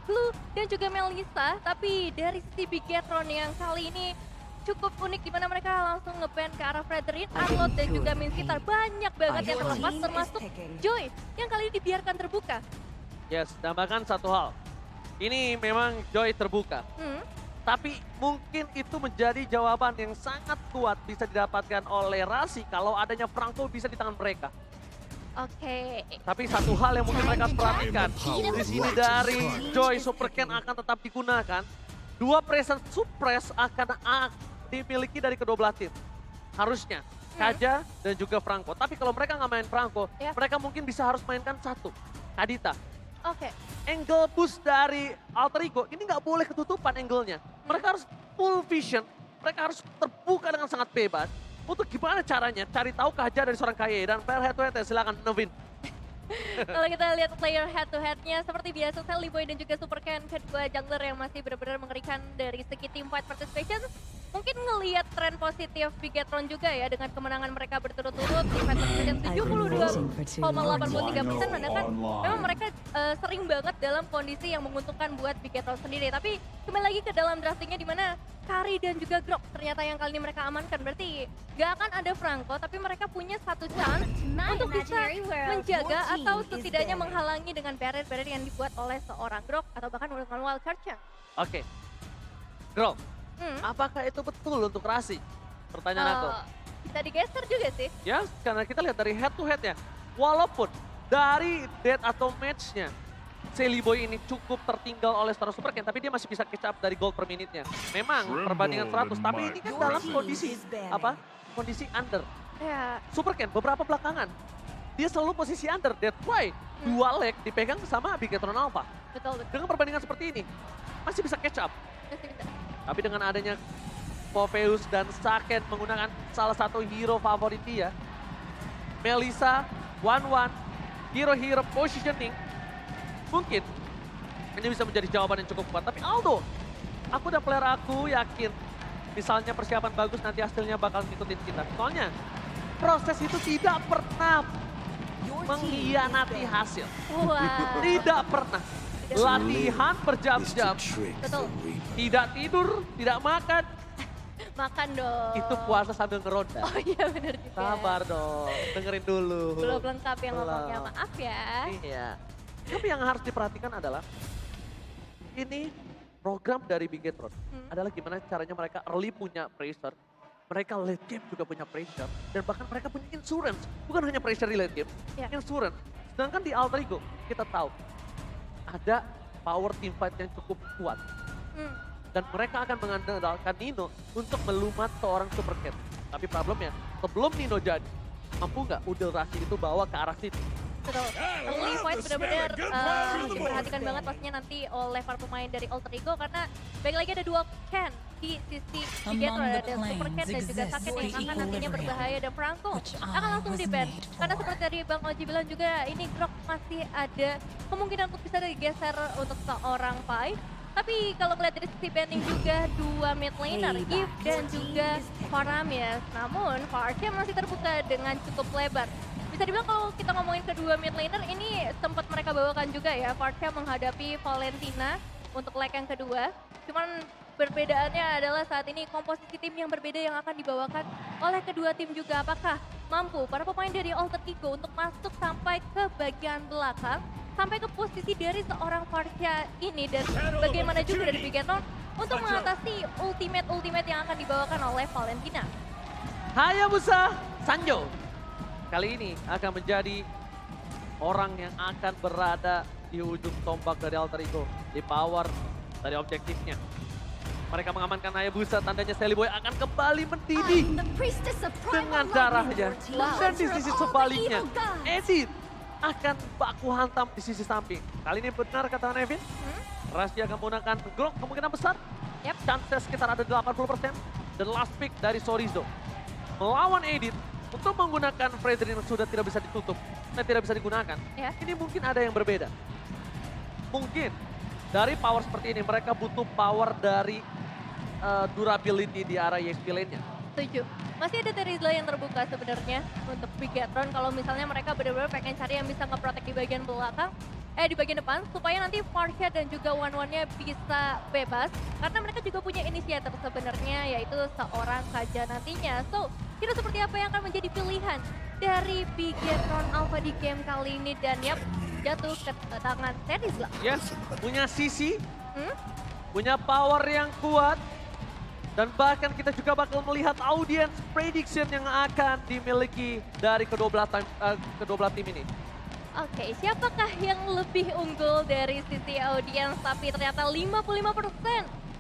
Blue dan juga Melissa. Tapi dari sisi Bigetron yang kali ini cukup unik di mana mereka langsung nge-ban ke arah Fredrin, Arlot dan juga Minsitar. Banyak banget yang terlepas termasuk Joy yang kali ini dibiarkan terbuka. Yes, tambahkan satu hal. Ini memang Joy terbuka. Tapi mungkin itu menjadi jawaban yang sangat kuat bisa didapatkan oleh Rasi kalau adanya Franco bisa di tangan mereka. Oke. Tapi satu hal yang mungkin mereka harus perhatikan, di sini dari Joy Super Ken akan tetap digunakan. Dua present suppress akan dimiliki dari kedua belah tim. Harusnya Kaja dan juga Franco. Tapi kalau mereka nggak main Franco, mereka mungkin bisa harus mainkan satu, Kadita. Oke. Angle push dari Alter Ego ini nggak boleh ketutupan angle-nya. Mereka harus full vision, mereka harus terbuka dengan sangat bebas. Untuk gimana caranya cari tahu Kaja dari seorang KAY dan player head to head, silakan Nevin. Kalau kita lihat player head to headnya seperti biasa Sally Boy dan juga Super Ken, kedua jungler yang masih benar-benar mengerikan dari segi team fight participation. Mungkin ngelihat tren positif Bigetron juga ya dengan kemenangan mereka berturut-turut di fight participation 72,83% menandakan memang mereka sering banget dalam kondisi yang menguntungkan buat Bigetron sendiri. Tapi kembali lagi ke dalam draftingnya di mana Kari dan juga Grok ternyata yang kali ini mereka amankan. Berarti gak akan ada Franco tapi mereka punya satu chance untuk bisa menjaga atau setidaknya menghalangi dengan barrier-barrier yang dibuat oleh seorang Grok atau bahkan dengan wildcard-nya. Oke, Grok, apakah itu betul untuk Rasi? Pertanyaan aku. Bisa digeser juga sih. Ya, karena kita lihat dari head to head ya. Walaupun dari dead atau match-nya, Sally Boy ini cukup tertinggal oleh seorang Super Ken, tapi dia masih bisa catch up dari gold per minute-nya. Memang perbandingan 100, tapi ini kan dalam kondisi apa? Kondisi under. Ya. Super Ken beberapa belakangan, dia selalu posisi under. That's why dua leg dipegang sama Bigetron Alpha. Betul, betul. Dengan perbandingan seperti ini, masih bisa catch up. Masih bisa. Tapi dengan adanya Popheus dan Saken menggunakan salah satu hero favorit dia, Melissa, 1-1, hero-hero positioning, mungkin ini bisa menjadi jawaban yang cukup kuat. Tapi Aldo, aku dan player aku yakin misalnya persiapan bagus nanti hasilnya bakal ngikutin kita. Soalnya proses itu tidak pernah mengkhianati hasil. Wah. Tidak pernah. Latihan berjam-jam, Betul. tidak tidur, tidak makan. Makan dong. Itu puasa sambil ngeronda. Oh iya benar juga. Sabar dong, dengerin dulu. Belum lengkap yang Belum. ngomongnya, maaf ya. Iya. Tapi yang harus diperhatikan adalah ini program dari Bigetron adalah gimana caranya mereka early punya pressure, mereka late game juga punya pressure, dan bahkan mereka punya insurance. Bukan hanya pressure di late game, insurance. Sedangkan di Alter Ego kita tahu ada power team fight yang cukup kuat. Dan mereka akan mengandalkan Nino untuk melumat seorang Super Cat. Tapi problemnya, sebelum Nino jadi, mampu nggak Udel Rasi itu bawa ke arah situ? Betul. Early fight benar-benar diperhatikan banget pastinya nanti oleh para pemain dari Alter Ego karena baik lagi ada dua Ken di sisi Bigetron, ada Super Ken dan juga Saken yang akan nantinya berbahaya dan Franco akan langsung di-ban. Karena seperti tadi Bang Oji bilang juga ini Grok masih ada kemungkinan untuk bisa digeser untuk seorang Pai. Tapi kalau melihat dari sisi banning juga dua mid laner, Eve dan juga Faramis. Namun Farsia masih terbuka dengan cukup lebar. Bisa dibilang kalau kita ngomongin kedua mid laner ini sempat mereka bawakan juga ya. Farsia menghadapi Valentina untuk leg yang kedua. Cuman perbedaannya adalah saat ini komposisi tim yang berbeda yang akan dibawakan oleh kedua tim juga. Apakah mampu para pemain dari Alter Ego untuk masuk sampai ke bagian belakang, sampai ke posisi dari seorang Farsia ini, dan bagaimana juga dari Bigetron untuk mengatasi ultimate yang akan dibawakan oleh Valentina. Hayabusa Sanjo kali ini akan menjadi orang yang akan berada di ujung tombak dari Alter Ego, di power dari objektifnya. Mereka mengamankan Hayabusa, tandanya Sally Boy akan kembali mendidih dengan darahnya. Dan di sisi sebaliknya, Edith akan baku hantam di sisi samping. Kali ini benar kata Nevin, Rasya akan menggunakan Grok kemungkinan besar. Chances sekitar ada 80%. Dan last pick dari Sorizo melawan Edith untuk menggunakan Fredrin yang sudah tidak bisa ditutup dan tidak bisa digunakan. Ini mungkin ada yang berbeda. Mungkin dari power seperti ini mereka butuh power dari durability di arah EXP lane-nya. Setuju. Masih ada Terizla yang terbuka sebenarnya untuk Bigetron kalau misalnya mereka benar-benar pengen cari yang bisa nge-protect di bagian belakang. di bagian depan supaya nanti Farsha dan juga One-One-nya bisa bebas karena mereka juga punya inisiator sebenarnya yaitu seorang Kaja nantinya. So, kira seperti apa yang akan menjadi pilihan dari Bigetron Alpha di game kali ini dan yap jatuh ke tangan Terizla. Yes, punya sisi, punya power yang kuat. Dan bahkan kita juga bakal melihat audience prediction yang akan dimiliki dari kedua belah tim ini. Oke, siapakah yang lebih unggul dari sisi audiens tapi ternyata 55%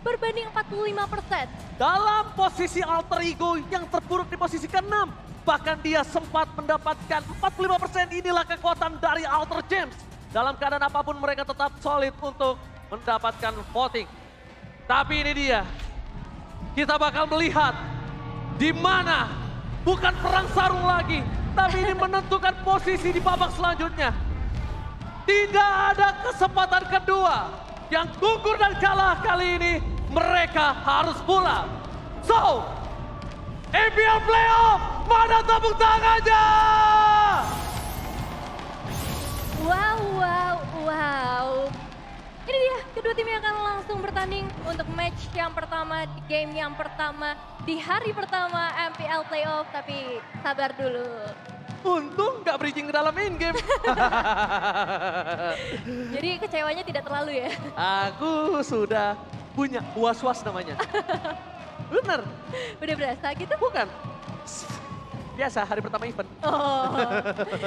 berbanding 45%. Dalam posisi alter ego yang terpuruk di posisi ke-6. Bahkan dia sempat mendapatkan 45%, inilah kekuatan dari Alter James. Dalam keadaan apapun mereka tetap solid untuk mendapatkan voting. Tapi ini dia, kita bakal melihat di mana bukan perang sarung lagi, tapi ini menentukan posisi di babak selanjutnya. Tidak ada kesempatan kedua. Yang gugur dan kalah kali ini, mereka harus pulang. So, MPL Playoff, mana tepuk tangannya? Wow. Ini dia, kedua tim yang akan langsung bertanding untuk match yang pertama, di game yang pertama, di hari pertama MPL Playoff. Tapi sabar dulu. Untung nggak bridging ke dalam main game. Jadi kecewanya tidak terlalu ya? Aku sudah punya was-was namanya. Bener. Udah berasa gitu? Bukan. Biasa hari pertama event. Oh.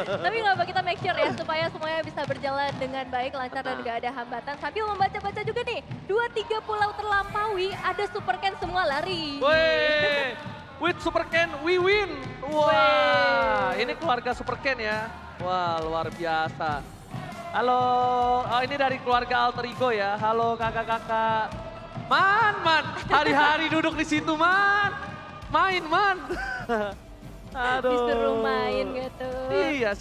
Tapi nggak apa, kita make sure ya supaya semuanya bisa berjalan dengan baik, lancar dan nggak ada hambatan. Sambil membaca-baca juga nih, 2-3 pulau terlampaui, ada Super Ken semua lari. Weh, with Super Ken we win. Wah, ini keluarga Super Ken ya. Wah, luar biasa. Halo, oh ini dari keluarga Alter Ego ya. Halo kakak-kakak. Man, hari-hari duduk di situ man. Main man. Aduh. Disuruh main gitu. Iya,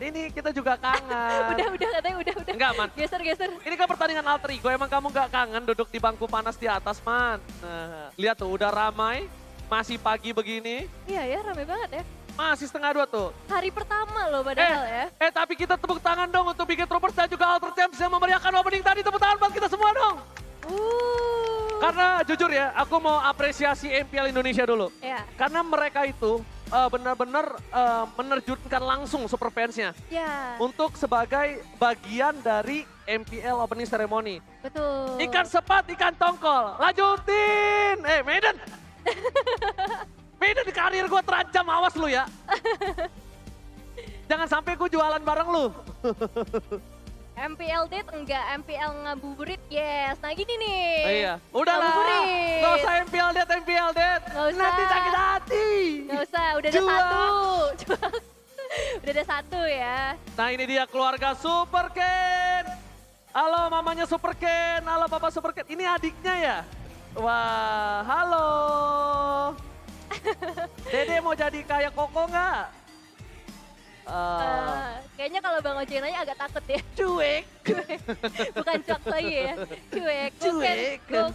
ini kita juga kangen. udah katanya udah. Enggak man. Geser. Ini kan pertandingan Alter Ego, emang kamu gak kangen duduk di bangku panas di atas man. Nah, lihat tuh udah ramai, masih pagi begini. Iya ya, rame banget ya. Masih setengah 2 tuh. Hari pertama loh padahal ya. Tapi kita tepuk tangan dong untuk Biget Troopers dan juga Alter Champs yang memeriahkan opening tadi. Tepuk tangan buat kita semua dong. Karena jujur ya, aku mau apresiasi MPL Indonesia dulu. Ya. Karena mereka itu benar-benar menerjunkan langsung super fansnya. Ya. Untuk sebagai bagian dari MPL Opening Ceremony. Betul. Ikan sepat, ikan tongkol. Lanjutin. Maiden. Maiden, karir gue terancam, awas lu ya. Jangan sampai gue jualan bareng lu. MPL date enggak, MPL ngabuburit yes. Nah gini nih. Iya, udahlah. Ngabuburit. Gak usah MPL date. Nggak usah. Nanti sakit hati. Gak usah, udah ada satu. Udah ada satu ya. Nah ini dia keluarga Super Ken. Halo mamanya Super Ken, halo papa Super Ken. Ini adiknya ya? Wah, halo. Dede mau jadi kayak Koko nggak? Kayaknya kalau Bang Oce nanya agak takut ya. Cuek. Bukan cok lagi ya. Cuek. Go.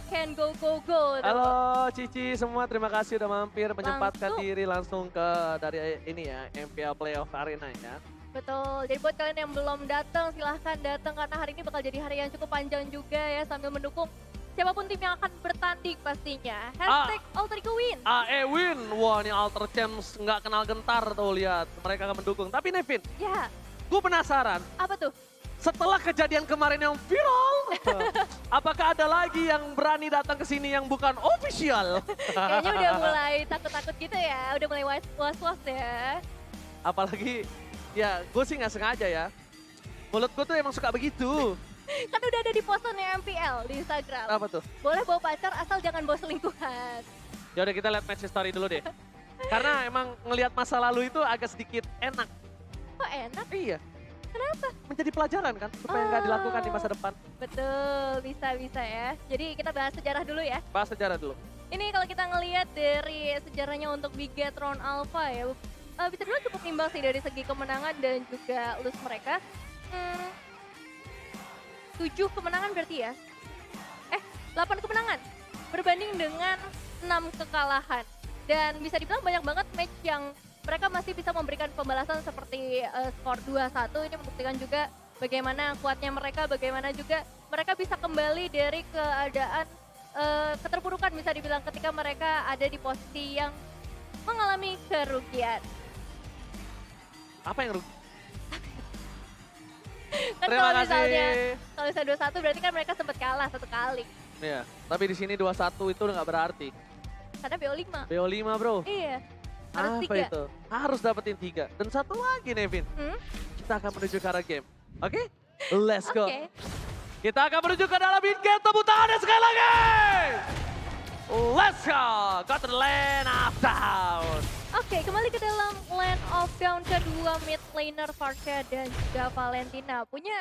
Halo Cici semua, terima kasih udah mampir menyempatkan Langsung. diri langsung ke dari ini ya, MPL Playoff Arena ya. Betul, jadi buat kalian yang belum datang silahkan datang karena hari ini bakal jadi hari yang cukup panjang juga ya sambil mendukung siapapun tim yang akan bertanding pastinya. Hashtag Alter Ego win. AE win, wah ini Alter Champs nggak kenal gentar tuh lihat, mereka akan mendukung. Tapi Nevin, Ya, gue penasaran. apa tuh? Setelah kejadian kemarin yang viral, apakah ada lagi yang berani datang ke sini yang bukan official? Kayaknya udah mulai takut-takut gitu ya, udah mulai was-was ya. Apalagi, ya gue sih nggak sengaja ya. Mulut gue tuh emang suka begitu. Kan udah ada di postinnya MPL di Instagram. Apa tuh? Boleh bawa pacar asal jangan bawa selingkuhan. Yaudah kita lihat match story dulu deh. Karena emang ngelihat masa lalu itu agak sedikit enak. Kok enak? Iya, Kenapa? menjadi pelajaran kan, supaya nggak dilakukan di masa depan. Betul, bisa ya. Jadi kita bahas sejarah dulu ya. Bahas sejarah dulu. Ini kalau kita ngelihat dari sejarahnya untuk Bigetron Alpha ya, bisa dibilang cukup imbang sih dari segi kemenangan dan juga lose mereka. 7 kemenangan berarti ya? 8 kemenangan berbanding dengan 6 kekalahan. Dan bisa dibilang banyak banget match yang mereka masih bisa memberikan pembalasan seperti skor 2-1. Ini membuktikan juga bagaimana kuatnya mereka, bagaimana juga mereka bisa kembali dari keadaan keterpurukan bisa dibilang ketika mereka ada di posisi yang mengalami kerugian. Apa yang rugi? Kan Terima kalau misalnya kasih. 2-1 berarti kan mereka sempat kalah 1 kali. Iya, tapi di sini 2-1 itu udah nggak berarti. Karena BO5. BO5 bro. Iya. Harus Apa 3. itu? Harus dapetin 3. Dan satu lagi Nevin, kita akan menuju ke arah game. Oke? Let's go. Oke. Kita akan menuju ke dalam in-game, tepuk tangannya sekali lagi! Let's go! Go to the lane of down. Oke, kembali ke dalam lane of down kedua mid laner Varsha dan juga Valentina. Punya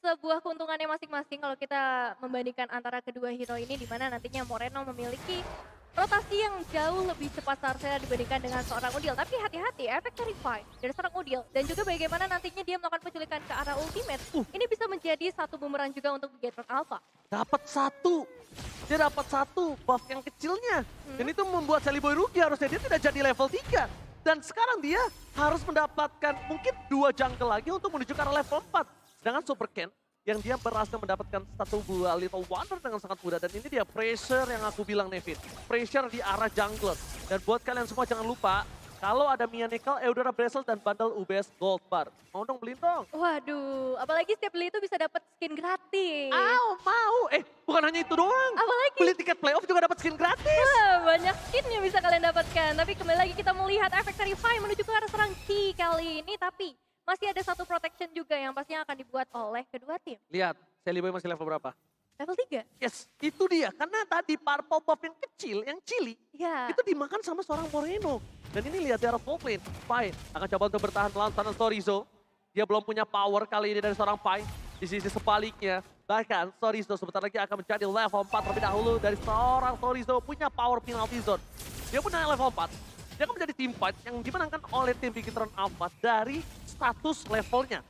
sebuah keuntungannya masing-masing kalau kita membandingkan antara kedua hero ini, di mana nantinya Moreno memiliki rotasi yang jauh lebih cepat seharusnya dibandingkan dengan seorang Udil. Tapi hati-hati, efek terrify dari seorang Udil. Dan juga bagaimana nantinya dia melakukan penculikan ke arah ultimate. Ini bisa menjadi satu bumerang juga untuk Bigetron Alpha. Dapat 1. Dia dapat 1 buff yang kecilnya. Dan itu membuat Sally Boy rugi, harusnya dia tidak jadi level 3. Dan sekarang dia harus mendapatkan mungkin 2 jungle lagi untuk menuju ke arah level 4. Dengan Super Ken yang dia berhasil mendapatkan 1 buah Little Wonder dengan sangat mudah. Dan ini dia pressure yang aku bilang Nevin. Pressure di arah jungler. Dan buat kalian semua jangan lupa, kalau ada Mia Nickel, Eudora Brazil, dan bundle UBS Gold Bar. Mau dong beliin dong. Waduh, apalagi setiap beli itu bisa dapat skin gratis. Mau. Bukan hanya itu doang. Apalagi? Beli tiket playoff juga dapat skin gratis. Wah, banyak skin yang bisa kalian dapatkan. Tapi kembali lagi kita melihat efek terrify menuju ke arah serang T kali ini. Tapi masih ada satu protection juga yang pastinya akan dibuat oleh kedua tim. Lihat, Sally Boy masih level berapa? Level 3. Yes, itu dia. Karena tadi purple buff yang kecil, yang cili, Ya. itu dimakan sama seorang Moreno. Dan ini lihat di arah top lane. Pai akan coba untuk bertahan melawan sana Sorizo. Dia belum punya power kali ini dari seorang Pai. Di sisi sebaliknya, bahkan Sorizo sebentar lagi akan menjadi level 4 terlebih dahulu dari seorang Sorizo punya power penalty zone. Dia punya level 4. Dia akan menjadi team fight yang dimenangkan oleh tim Bigetron Alpha dari status levelnya.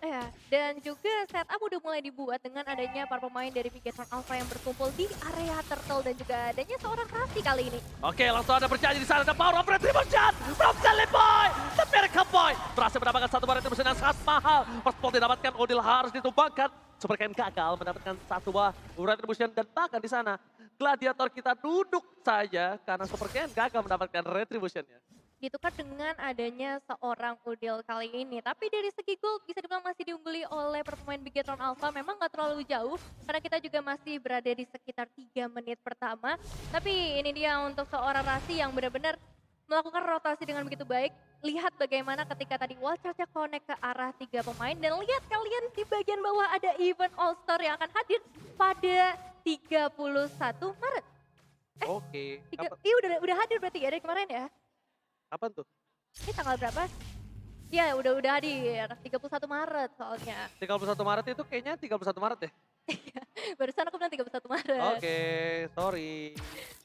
Ya, dan juga setup udah mulai dibuat dengan adanya para pemain dari Bigetron Alpha yang berkumpul di area turtle dan juga adanya seorang Rasi kali ini. Oke, langsung ada berjanji di sana. Ada power of retribution from Sally Boy. The Miracle Boy berhasil mendapatkan 1 buah retribution yang sangat mahal. First blood didapatkan, Odil harus ditumbangkan. Super Ken gagal mendapatkan 1 buah retribution dan bahkan di sana gladiator kita duduk saja karena Super Ken gagal mendapatkan retributionnya. Ditukar dengan adanya seorang Udil kali ini. Tapi dari segi gold bisa dibilang masih diungguli oleh pemain Bigetron Alpha. Memang nggak terlalu jauh karena kita juga masih berada di sekitar 3 menit pertama. Tapi ini dia untuk seorang Rasi yang benar-benar melakukan rotasi dengan begitu baik. Lihat bagaimana ketika tadi wall charge-nya connect ke arah 3 pemain. Dan lihat kalian di bagian bawah ada event All-Star yang akan hadir pada 31 Maret. Oke. Iya udah hadir berarti ya dari kemarin ya? Kapan tuh? Ini tanggal berapa? Ya udah hadir, 31 Maret soalnya. 31 Maret itu kayaknya 31 Maret ya? Barusan aku bilang 31 Maret. Oke, sorry.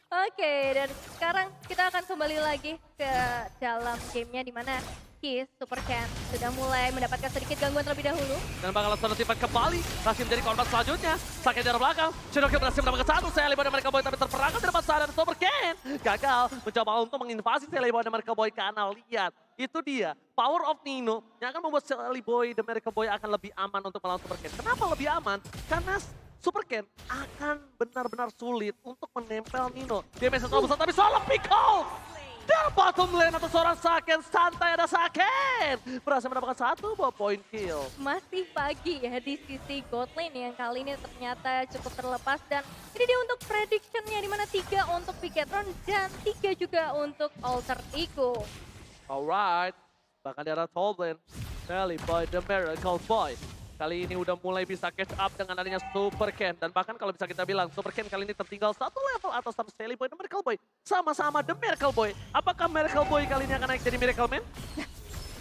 Oke, dan sekarang kita akan kembali lagi ke dalam gamenya di mana Kiss Super Ken sudah mulai mendapatkan sedikit gangguan terlebih dahulu. Dan bakal langsung tiba kembali. Masih menjadi korban selanjutnya. Sakit dari belakang. Shinoki berhasil mendapatkan 1. Sally Boy dan Miracle Boy tapi terperangkap di depan sana. Dan Super Ken gagal mencoba untuk menginvasi Sally Boy dan Miracle Boy karena lihat. Itu dia, power of Nino yang akan membuat Sally Boy dan Miracle Boy akan lebih aman untuk melawan Super Ken. Kenapa lebih aman? Karena Super Ken akan benar-benar sulit untuk menempel Nino. Dia bisa terlalu besar tapi solo pickle! Dan bottom lane atau seorang Saken, santai ada Saken. Berhasil mendapatkan 1 buah point kill. Masih pagi ya di sisi gold lane yang kali ini ternyata cukup terlepas. Dan ini dia untuk predictionnya di mana 3 untuk Bigetron dan 3 juga untuk Alter Ego. Alright, bahkan di arah top lane, Sally Boy, The Miracle Boy. Kali ini udah mulai bisa catch up dengan adanya Super Ken. Dan bahkan kalau bisa kita bilang, Super Ken kali ini tertinggal 1 level atas sama Sally Boy dan Miracle Boy. Sama-sama The Miracle Boy. Apakah Miracle Boy kali ini akan naik jadi Miracle Man?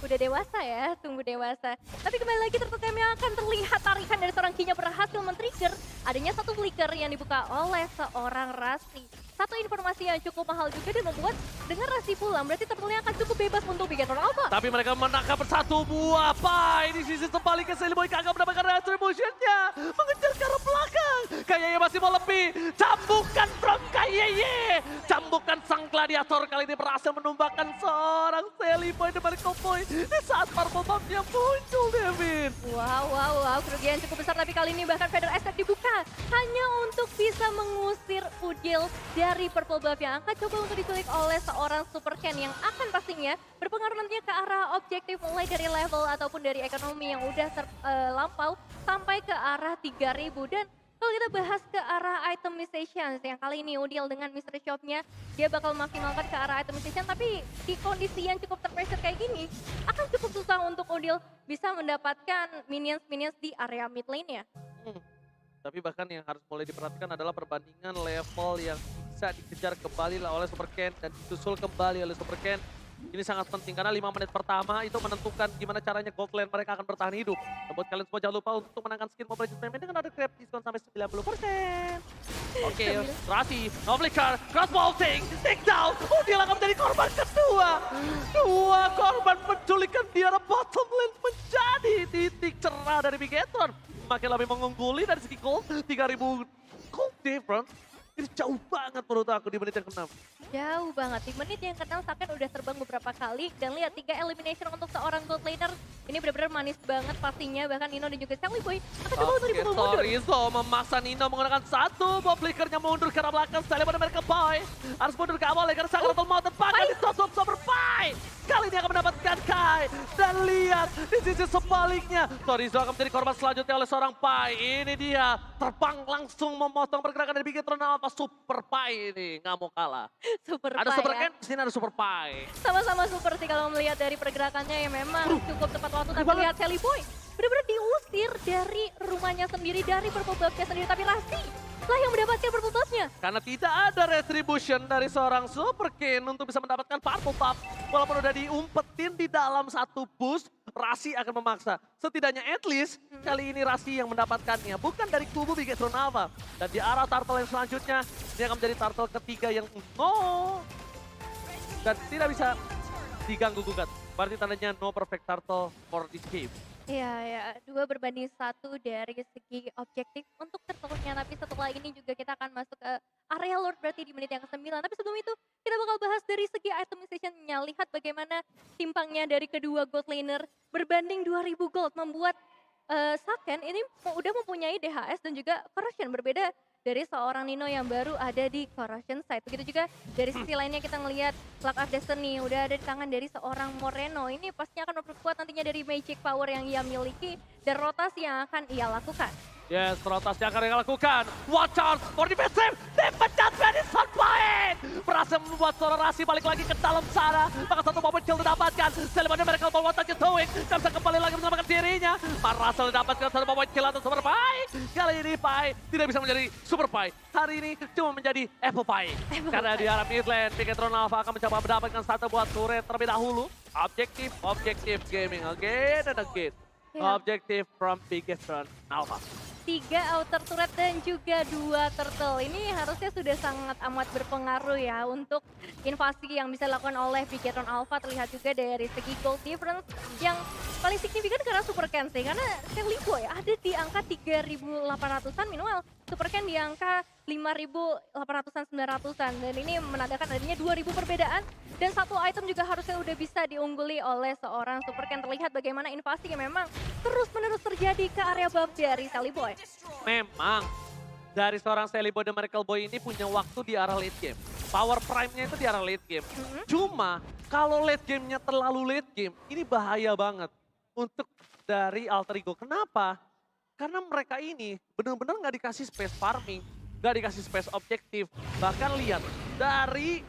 Udah dewasa ya, tunggu dewasa. Tapi kembali lagi tertukam yang akan terlihat tarikan dari seorang Kinya berhasil men-trigger adanya 1 flicker yang dibuka oleh seorang Rasi. Satu informasi yang cukup mahal juga dan membuat dengan Rasi pulang berarti turtle-nya akan cukup bebas untuk Bigetron Alpha. Tapi mereka menangkap 1 buah Pai di sisi sebaliknya. Sally Boy kagak mendapatkan retribution-nya. Mengejar ke arah belakang. Kayaknya masih mau lebih. Cambukan from Kayeye. Cambukan sang gladiator kali ini berhasil menumbangkan seorang Sally Boy The Miracle Boy di saat purple buff-nya muncul, Devin. Wow, kerugian cukup besar tapi kali ini bahkan Feather Attack dibuka hanya untuk bisa mengusir Udil dari purple buff yang akan coba untuk diculik oleh seorang Super Ken yang akan pastinya berpengaruh nantinya ke arah objektif mulai dari level ataupun dari ekonomi yang udah terlampau sampai ke arah 3000. Dan kalau kita bahas ke arah itemization yang kali ini Udil dengan mystery shop-nya dia bakal maksimalkan ke arah itemization, tapi di kondisi yang cukup terpressure kayak gini akan cukup susah untuk Udil bisa mendapatkan minions di area mid lane-nya. Tapi bahkan yang harus mulai diperhatikan adalah perbandingan level yang bisa dikejar kembali oleh Super Ken dan disusul kembali oleh Super Ken. Ini sangat penting karena 5 menit pertama itu menentukan gimana caranya gold lane mereka akan bertahan hidup. Dan buat kalian semua jangan lupa untuk menangkan skin Mobile Legends Payment dengan ada grab diskon sampai 90%. Oke, Rasi, no flicker, cross bolting, take down. Dia akan menjadi korban kedua. Dua korban penculikan di arah bottom lane menjadi titik cerah dari Bigetron. Makin lebih mengungguli dari segi gold, 3000 gold difference. Ini jauh banget menurut aku di menit yang ke-6. Jauh banget, di menit yang ke-6 Saken udah terbang beberapa kali dan lihat 3 elimination untuk seorang gold laner. Ini benar-benar manis banget pastinya, bahkan Nino dan juga Sally Boy akan coba untuk dipukul mundur. Torizo memaksa Nino menggunakan satu bob flickernya mundur ke arah belakang. Sally Boy Miracle Boy harus mundur ke awal karena sangat rattle mau terpakai di sosok Super Pie. Kali ini akan mendapatkan Kai. Dan lihat di sisi sebaliknya, Torizo akan menjadi korban selanjutnya oleh seorang Pai. Ini dia terbang langsung memotong pergerakan dari Bigetron Alpha. Super Pai ini nggak mau kalah. Super Ada Pai Super ya. Ken, sini ada Super Pai. Sama-sama super sih kalau melihat dari pergerakannya yang memang cukup tepat waktu. Tapi lihat Sally Boy benar-benar diusir dari rumahnya sendiri, dari purple buff-nya sendiri. Tapi Rasi lah yang mendapatkan purple buff-nya. Karena tidak ada retribution dari seorang Super Ken untuk bisa mendapatkan purple buff. Walaupun udah diumpetin di dalam satu boost, Rasi akan memaksa. Setidaknya at least kali ini Rasi yang mendapatkannya. Bukan dari kubu Bigetron Alpha. Dan di arah turtle yang selanjutnya, ini akan menjadi turtle ketiga yang dan tidak bisa diganggu gugat. Berarti tandanya no perfect turtle for this game. Iya, 2 berbanding 1 dari segi objektif untuk turtle-nya. Tapi setelah ini juga kita akan masuk ke area Lord berarti di menit yang ke-9. Tapi sebelum itu kita bakal bahas dari segi itemization-nya. Lihat bagaimana timpangnya dari kedua gold laner berbanding 2000 gold. Membuat Saken ini udah mempunyai DHS dan juga corruption berbeda dari seorang Nino yang baru ada di corruption side. Begitu juga dari sisi lainnya kita ngelihat Luck of Destiny udah ada di tangan dari seorang Moreno. Ini pastinya akan memperkuat nantinya dari magic power yang ia miliki dan rotasi yang akan ia lakukan. Yes, rotasi yang akan dia lakukan. Watch out for defensive. Dipecat Madison Point. Berhasil membuat seorang Rasi balik lagi ke dalam sana. Maka satu moment kill didapatkan. Selimannya mereka mau what are you doing? Gak bisa kembali lagi menyelamatkan dirinya. Marasal didapatkan satu moment kill atau Super Pai. Kali ini Pai tidak bisa menjadi Super Pai. Hari ini cuma menjadi Apple Pai. Karena di arah mid lane, Bigetron Alpha akan mencoba mendapatkan satu buat turret terlebih dahulu. Objektif gaming again and again. Objektif from Bigetron Alpha. 3 outer turret dan juga 2 turtle. Ini harusnya sudah sangat amat berpengaruh ya untuk invasi yang bisa dilakukan oleh Bigetron Alpha. Terlihat juga dari segi gold difference yang paling signifikan karena Super Ken sih. Karena Sally Boy ada di angka 3.800-an minimal. Super Ken di angka 5.800-an, 900-an. Dan ini menandakan adanya 2.000 perbedaan. Dan satu item juga harusnya udah bisa diungguli oleh seorang Super Ken. Terlihat bagaimana invasi yang memang terus-menerus terjadi ke area buff dari Sally Boy. Memang dari seorang Sally Boy The Miracle Boy ini punya waktu di arah late game. Power prime-nya itu di arah late game. Cuma kalau late game-nya terlalu late game, ini bahaya banget untuk dari Alter Ego. Kenapa? Karena mereka ini benar-benar nggak dikasih space farming, nggak dikasih space objektif. Bahkan lihat dari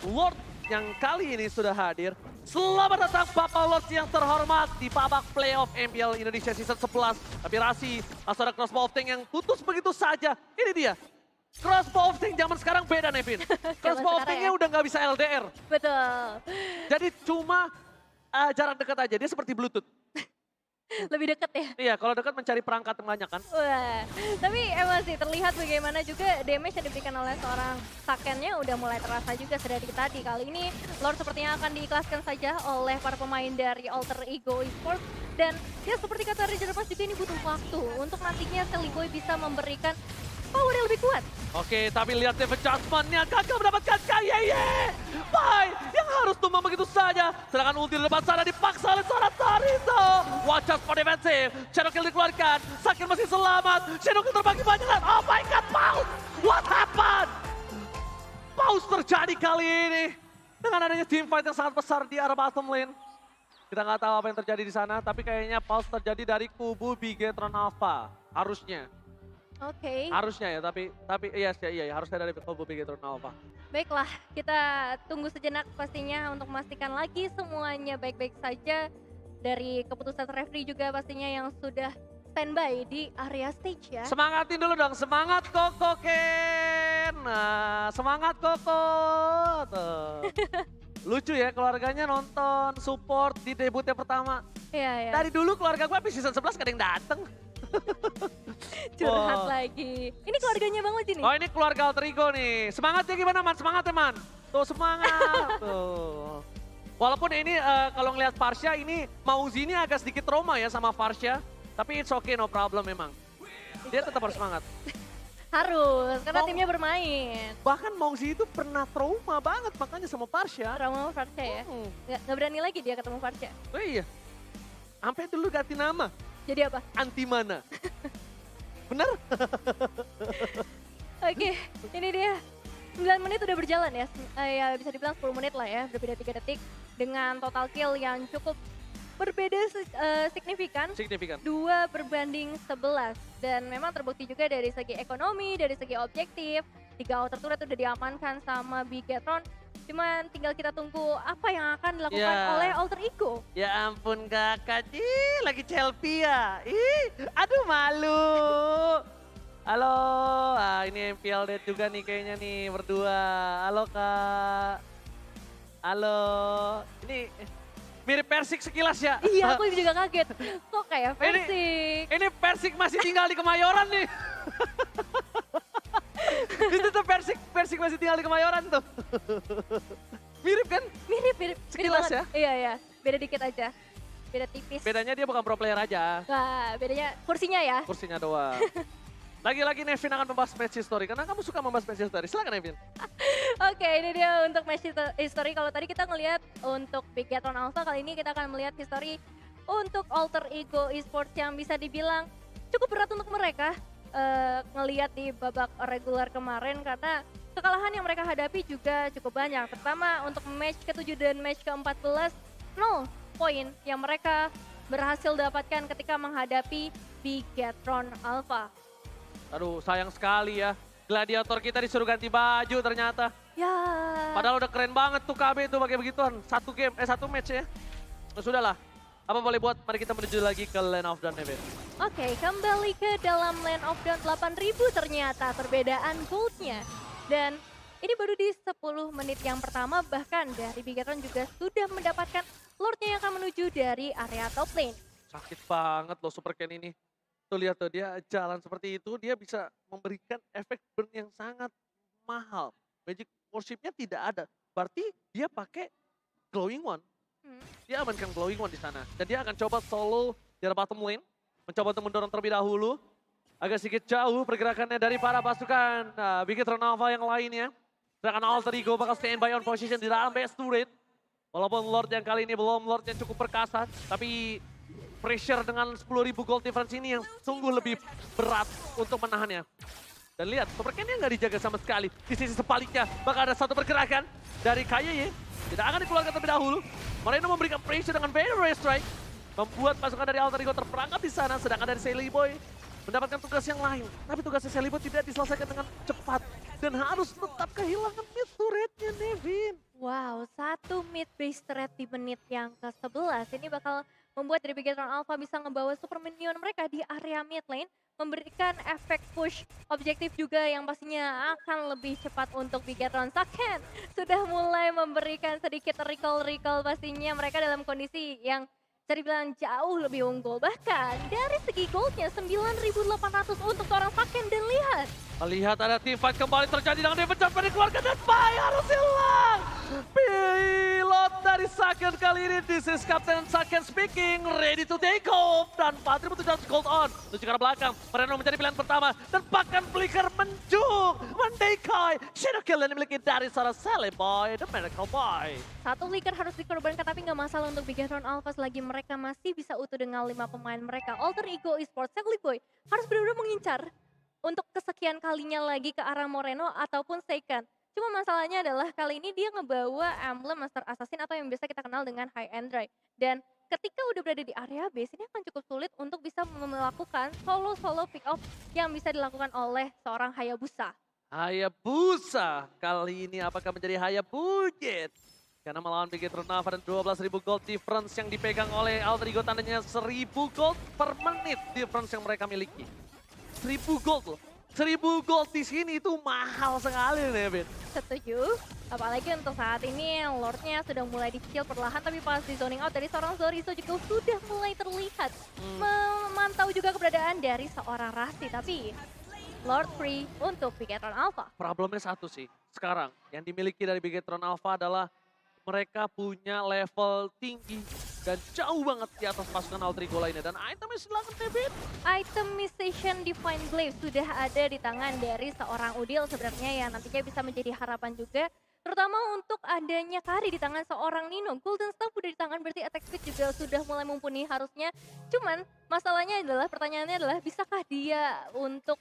Lord yang kali ini sudah hadir. Selamat datang Bapak Lord yang terhormat di babak playoff MPL Indonesia Season 11. Tapi Rasi, langsung ada crossbow tank yang putus begitu saja. Ini dia. Crossbow tank zaman sekarang beda, Nevin. Crossbow tanknya udah nggak bisa LDR. Betul. Jadi cuma jarak dekat aja, dia seperti Bluetooth. Lebih dekat ya? Iya, kalau dekat mencari perangkat yang banyak kan. Wah, tapi emang sih terlihat bagaimana juga damage yang diberikan oleh seorang Sakennya udah mulai terasa juga sedari tadi. Kali ini Lord sepertinya akan diikhlaskan saja oleh para pemain dari Alter Ego Esports. Dan ya seperti kata Ranger Mas juga ini butuh waktu untuk nantinya Sally Boy bisa memberikan power yang lebih kuat. Oke, tapi lihat David Jasmine-nya gagal mendapatkan KYY. Pai yang harus tumbang begitu saja. Sedangkan ulti di depan sana dipaksa oleh seorang Tarizo. Watch out for defensive. Shadow Kill dikeluarkan. Sakir masih selamat. Shadow Kill terbagi banyak. Oh my god, Pause! What happened? Pause terjadi kali ini. Dengan adanya team fight yang sangat besar di arah bottom lane. Kita nggak tahu apa yang terjadi di sana, tapi kayaknya pause terjadi dari kubu Bigetron Alpha. Harusnya. Oke. Harusnya ya, tapi iya harusnya dari kubu Bigetron Alpha. Baiklah, kita tunggu sejenak pastinya untuk memastikan lagi semuanya baik-baik saja. Dari keputusan referee juga pastinya yang sudah standby di area stage ya. Semangatin dulu dong, semangat Koko Ken. Nah, semangat Koko. Tuh. Lucu ya keluarganya nonton, support di debutnya pertama. Iya, iya. Dari dulu keluarga gue habis season 11 kadang dateng. Curhat Wah. lagi. Ini keluarganya Bang Uji nih. Oh ini keluarga Alter Ego nih. Semangatnya gimana Man? Semangat ya Man? Tuh semangat. Tuh. Walaupun ini kalau ngelihat Farsha ini Mauzi ini agak sedikit trauma ya sama Farsha. Tapi it's okay, no problem memang. Dia tetap harus semangat. Harus, karena timnya bermain. Bahkan Mauzi itu pernah trauma banget makanya sama Farsha. Trauma Farsha ya. Nggak berani lagi dia ketemu Farsha. Oh iya. Sampai dulu ganti nama. Jadi apa? Antimana. Bener? Oke, ini dia. 9 menit udah berjalan ya. Ya bisa dibilang 10 menit lah ya. Berbeda 3 detik. Dengan total kill yang cukup berbeda signifikan. Signifikan. 2 berbanding 11. Dan memang terbukti juga dari segi ekonomi, dari segi objektif. 3 outer turret udah diamankan sama Bigetron. Cuman tinggal kita tunggu apa yang akan dilakukan oleh Alter Ego. Ya ampun kakak, lagi selfie ya. Ih, aduh malu. Halo, ini MPL Dead juga nih kayaknya nih berdua. Halo kak. Halo, ini mirip Persik sekilas ya. Iya, aku juga kaget. Kok kayak Persik? Ini Persik masih tinggal di Kemayoran nih. Itu tuh Persik masih tinggal di Kemayoran tuh. Mirip kan? Mirip Sekilas banget. ya? Iya, iya. Beda dikit aja. Beda tipis. Bedanya dia bukan pro player aja. Wah, bedanya kursinya ya. Kursinya doang. Lagi-lagi Nevin akan membahas match history. Karena kamu suka membahas match history. Silakan Nevin. Oke, ini dia untuk match history. Kalau tadi kita ngelihat untuk Bigetron Alpha, kali ini kita akan melihat history untuk Alter Ego Esports yang bisa dibilang cukup berat untuk mereka. Ngelihat di babak regular kemarin karena kekalahan yang mereka hadapi juga cukup banyak. Pertama untuk match ke-7 dan match ke-14, 0 poin yang mereka berhasil dapatkan ketika menghadapi Bigetron Alpha. Aduh sayang sekali ya. Gladiator kita disuruh ganti baju ternyata. Ya. Padahal udah keren banget tuh KB itu pakai begituan. Satu match ya. Nah, sudahlah. Apa boleh buat, mari kita menuju lagi ke Land of Dawn Nevin. Oke, kembali ke dalam Land of Dawn 8.000 ternyata perbedaan goldnya. Dan ini baru di 10 menit yang pertama, bahkan dari Bigetron juga sudah mendapatkan Lordnya yang akan menuju dari area top lane. Sakit banget loh Super Ken ini. Tuh lihat tuh dia jalan seperti itu, dia bisa memberikan efek burn yang sangat mahal. Magic worship-nya tidak ada. Berarti dia pakai Glowing One. Dia amankan Glowing One di sana. Dan dia akan coba solo di bottom lane. Mencoba untuk mendorong terlebih dahulu. Agak sedikit jauh pergerakannya dari para pasukan Bigetron Alpha yang lainnya. Sedangkan Alter Ego bakal standby on position di dalam base turret. Walaupun Lord yang kali ini belum Lord yang cukup perkasa. Tapi pressure dengan 10.000 gold difference ini yang sungguh lebih berat untuk menahannya. Dan lihat, Super Ken-nya nggak dijaga sama sekali. Di sisi sebaliknya, bakal ada satu pergerakan dari KYY. Tidak akan dikeluarkan terlebih dahulu. Moreno memberikan pressure dengan very strike. Membuat pasukan dari Alter Ego terperangkap di sana. Sedangkan dari Sally Boy mendapatkan tugas yang lain. Tapi tugasnya Sally Boy tidak diselesaikan dengan cepat. Dan harus tetap kehilangan mid turretnya Nevin. Wow, satu mid base turret di menit yang ke-11. Ini bakal membuat dari Bigetron Alpha bisa ngebawa super minion mereka di area mid lane. Memberikan efek push objektif juga yang pastinya akan lebih cepat untuk Bigetron. Saken sudah mulai memberikan sedikit recall pastinya mereka dalam kondisi yang bisa dibilang jauh lebih unggul. Bahkan dari segi goldnya 9.800 untuk seorang Saken dan lihat. Lihat ada team fight kembali terjadi dengan David Jasmine dikeluarkan dan Pai harus hilang. Pilot dan dari Saken kali ini. This is Captain Saken speaking, ready to take off. Dan 4.700 gold on. Menuju ke arah belakang, Moreno menjadi pilihan pertama. Dan bahkan Flicker menjuk, mendekai. Shadow kill yang dimiliki dari seorang Sally Boy, The Miracle Boy. Satu Flicker harus dikorbankan tapi nggak masalah untuk Bigatron Alpha selagi mereka masih bisa utuh dengan 5 pemain mereka. Alter Ego Esports, Sally Boy harus benar-benar mengincar untuk kesekian kalinya lagi ke arah Moreno ataupun Seiken. Cuma masalahnya adalah kali ini dia ngebawa emblem Master Assassin atau yang biasa kita kenal dengan High and Dry. Dan ketika udah berada di area base ini akan cukup sulit untuk bisa melakukan solo-solo pick up yang bisa dilakukan oleh seorang Hayabusa. Hayabusa kali ini apakah menjadi Hayabujit? Karena melawan Bigetron Alpha dan 12.000 gold difference yang dipegang oleh Alter Ego, tandanya 1.000 gold per menit difference yang mereka miliki. 1.000 gold loh. 1.000 gold di sini itu mahal sekali nih, Ben. Setuju. Apalagi untuk saat ini Lordnya sudah mulai dicicil perlahan, tapi pas di zoning out dari seorang Zorizo juga sudah mulai terlihat. Memantau juga keberadaan dari seorang Rasti, tapi Lord free untuk Bigetron Alpha. Problemnya satu sih, sekarang yang dimiliki dari Bigetron Alpha adalah mereka punya level tinggi dan jauh banget di atas pasukan Alter Ego lainnya. Dan itemnya silakan David. Itemization Divine Glaive sudah ada di tangan dari seorang Udil sebenarnya yang nantinya bisa menjadi harapan juga. Terutama untuk adanya Kari di tangan seorang Nino. Golden Staff udah di tangan berarti attack speed juga sudah mulai mumpuni harusnya. Cuman masalahnya adalah, pertanyaannya adalah bisakah dia untuk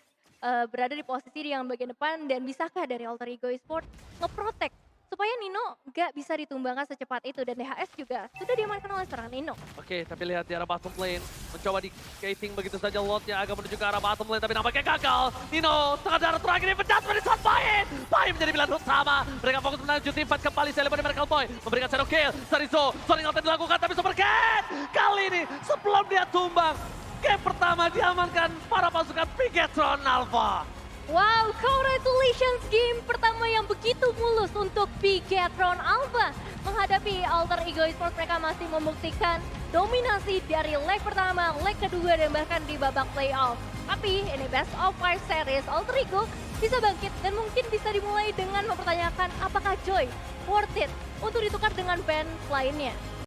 berada di posisi yang bagian depan dan bisakah dari Alter Ego Esports nge-protect supaya Nino nggak bisa ditumbangkan secepat itu, dan DHS juga sudah diamankan oleh seorang Nino. Oke, tapi lihat di arah bottom lane, mencoba di gating begitu saja Lordnya agak menuju ke arah bottom lane, tapi nampaknya gagal. Nino, tengah darah terakhir dipecat dari saat Pai. Pai menjadi pilihan utama. Mereka fokus menuju tim fight kembali. Sally Boy Miracle Boy memberikan shadow kill. Zorizo, zoning out yang dilakukan, tapi super cat. Kali ini sebelum dia tumbang, game pertama diamankan para pasukan Bigetron Alpha. Wow, congratulations, game pertama yang begitu mulus untuk Bigetron Alpha. Menghadapi Alter Ego Esports, mereka masih membuktikan dominasi dari leg pertama, leg kedua, dan bahkan di babak playoff. Tapi ini best of 5 series, Alter Ego bisa bangkit dan mungkin bisa dimulai dengan mempertanyakan apakah Joy worth it untuk ditukar dengan band lainnya.